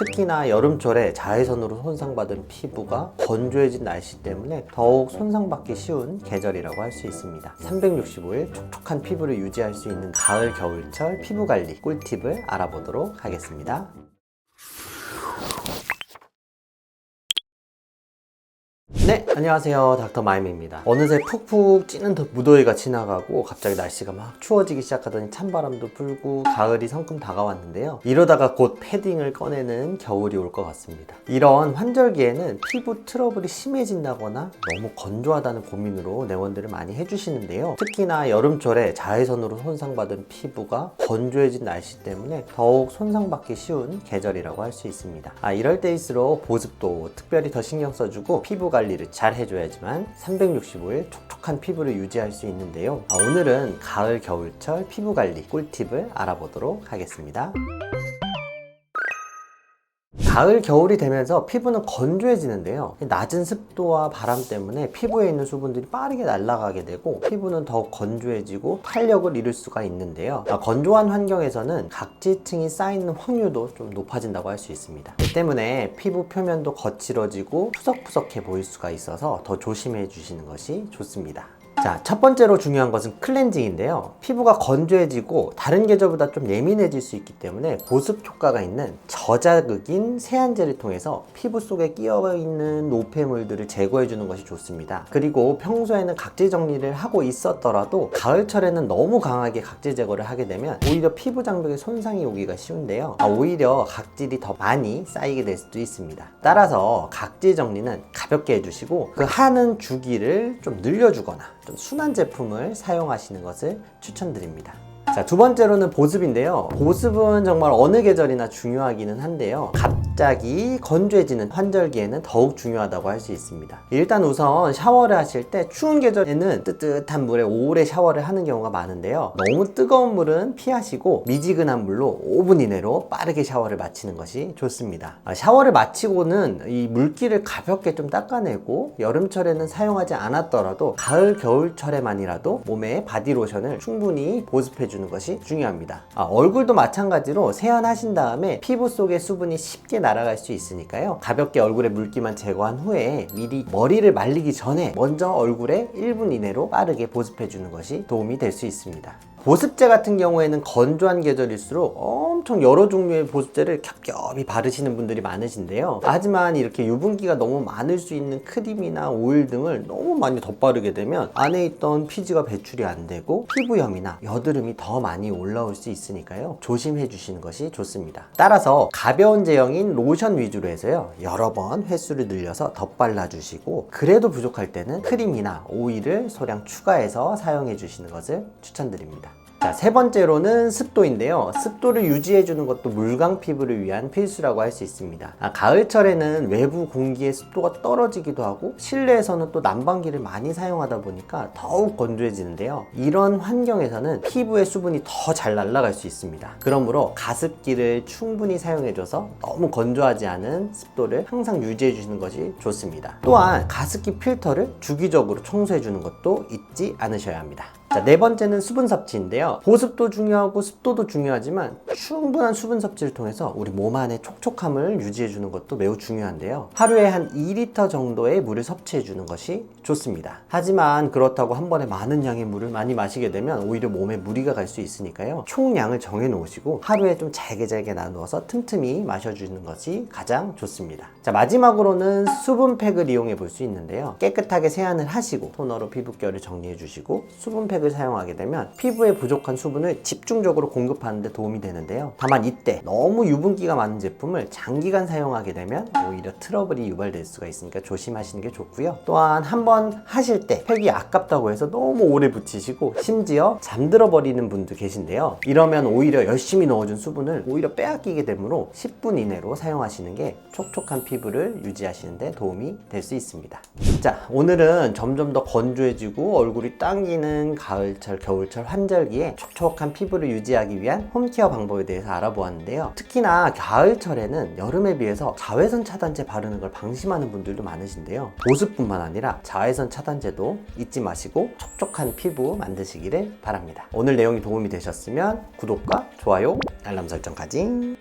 특히나 여름철에 자외선으로 손상받은 피부가 건조해진 날씨 때문에 더욱 손상받기 쉬운 계절이라고 할 수 있습니다. 365일 촉촉한 피부를 유지할 수 있는 가을, 겨울철 피부 관리 꿀팁을 알아보도록 하겠습니다. 네, 안녕하세요. 닥터마임입니다. 어느새 푹푹 찌는 무더위가 지나가고 갑자기 날씨가 막 추워지기 시작하더니 찬바람도 불고 가을이 성큼 다가왔는데요. 이러다가 곧 패딩을 꺼내는 겨울이 올 것 같습니다. 이런 환절기에는 피부 트러블이 심해진다거나 너무 건조하다는 고민으로 내원들을 많이 해주시는데요. 특히나 여름철에 자외선으로 손상받은 피부가 건조해진 날씨 때문에 더욱 손상받기 쉬운 계절이라고 할 수 있습니다. 이럴 때일수록 보습도 특별히 더 신경 써주고 피부 관리를 잘 해줘야지만 365일 촉촉한 피부를 유지할 수 있는데요. 오늘은 가을, 겨울철 피부 관리 꿀팁을 알아보도록 하겠습니다. 가을, 겨울이 되면서 피부는 건조해지는데요. 낮은 습도와 바람 때문에 피부에 있는 수분들이 빠르게 날아가게 되고 피부는 더욱 건조해지고 탄력을 잃을 수가 있는데요. 건조한 환경에서는 각지층이 쌓이는 확률도 좀 높아진다고 할 수 있습니다. 이 때문에 피부 표면도 거칠어지고 푸석푸석해 보일 수가 있어서 더 조심해 주시는 것이 좋습니다. 자, 첫 번째로 중요한 것은 클렌징인데요. 피부가 건조해지고 다른 계절보다 좀 예민해질 수 있기 때문에 보습 효과가 있는 저자극인 세안제를 통해서 피부 속에 끼어있는 노폐물들을 제거해 주는 것이 좋습니다. 그리고 평소에는 각질 정리를 하고 있었더라도 가을철에는 너무 강하게 각질 제거를 하게 되면 오히려 피부 장벽에 손상이 오기가 쉬운데요. 오히려 각질이 더 많이 쌓이게 될 수도 있습니다. 따라서 각질 정리는 가볍게 해주시고 그 하는 주기를 좀 늘려주거나 좀 순한 제품을 사용하시는 것을 추천드립니다. 자, 두 번째로는 보습인데요. 보습은 정말 어느 계절이나 중요하기는 한데요. 갑자기 건조해지는 환절기에는 더욱 중요하다고 할 수 있습니다. 일단 우선 샤워를 하실 때 추운 계절에는 뜨뜻한 물에 오래 샤워를 하는 경우가 많은데요. 너무 뜨거운 물은 피하시고 미지근한 물로 5분 이내로 빠르게 샤워를 마치는 것이 좋습니다. 샤워를 마치고는 이 물기를 가볍게 좀 닦아내고 여름철에는 사용하지 않았더라도 가을, 겨울철에만이라도 몸에 바디로션을 충분히 보습해주는 것이 중요합니다. 얼굴도 마찬가지로 세안하신 다음에 피부 속의 수분이 쉽게 날아갈 수 있으니까요. 가볍게 얼굴에 물기만 제거한 후에 미리 머리를 말리기 전에 먼저 얼굴에 1분 이내로 빠르게 보습해 주는 것이 도움이 될 수 있습니다. 보습제 같은 경우에는 건조한 계절일수록 엄청 여러 종류의 보습제를 겹겹이 바르시는 분들이 많으신데요. 하지만 이렇게 유분기가 너무 많을 수 있는 크림이나 오일 등을 너무 많이 덧바르게 되면 안에 있던 피지가 배출이 안 되고 피부염이나 여드름이 더 많이 올라올 수 있으니까요. 조심해 주시는 것이 좋습니다. 따라서 가벼운 제형인 로션 위주로 해서요. 여러 번 횟수를 늘려서 덧발라 주시고 그래도 부족할 때는 크림이나 오일을 소량 추가해서 사용해 주시는 것을 추천드립니다. 자, 세 번째로는 습도인데요. 습도를 유지해주는 것도 물광 피부를 위한 필수라고 할 수 있습니다. 가을철에는 외부 공기의 습도가 떨어지기도 하고 실내에서는 또 난방기를 많이 사용하다 보니까 더욱 건조해지는데요. 이런 환경에서는 피부의 수분이 더 잘 날아갈 수 있습니다. 그러므로 가습기를 충분히 사용해줘서 너무 건조하지 않은 습도를 항상 유지해주시는 것이 좋습니다. 또한 가습기 필터를 주기적으로 청소해주는 것도 잊지 않으셔야 합니다. 자, 네 번째는 수분 섭취인데요. 보습도 중요하고 습도도 중요하지만 충분한 수분 섭취를 통해서 우리 몸 안의 촉촉함을 유지해 주는 것도 매우 중요한데요. 하루에 한 2리터 정도의 물을 섭취해 주는 것이 좋습니다. 하지만 그렇다고 한 번에 많은 양의 물을 많이 마시게 되면 오히려 몸에 무리가 갈 수 있으니까요. 총량을 정해 놓으시고 하루에 좀 잘게 나누어서 틈틈이 마셔주는 것이 가장 좋습니다. 자, 마지막으로는 수분팩을 이용해 볼 수 있는데요. 깨끗하게 세안을 하시고 토너로 피부결을 정리해 주시고 수분팩을 사용하게 되면 피부에 부족한 수분을 집중적으로 공급하는 데 도움이 되는데요. 다만 이때 너무 유분기가 많은 제품을 장기간 사용하게 되면 오히려 트러블이 유발될 수가 있으니까 조심하시는 게 좋고요. 또한 한번 하실 때 팩이 아깝다고 해서 너무 오래 붙이시고 심지어 잠들어 버리는 분도 계신데요. 이러면 오히려 열심히 넣어준 수분을 오히려 빼앗기게 되므로 10분 이내로 사용하시는 게 촉촉한 피부를 유지하시는 데 도움이 될 수 있습니다. 자, 오늘은 점점 더 건조해지고 얼굴이 당기는 가을철, 겨울철 환절기에 촉촉한 피부를 유지하기 위한 홈케어 방법에 대해서 알아보았는데요. 특히나 가을철에는 여름에 비해서 자외선 차단제 바르는 걸 방심하는 분들도 많으신데요. 보습뿐만 아니라 자외선 차단제도 잊지 마시고 촉촉한 피부 만드시기를 바랍니다. 오늘 내용이 도움이 되셨으면 구독과 좋아요, 알람 설정까지.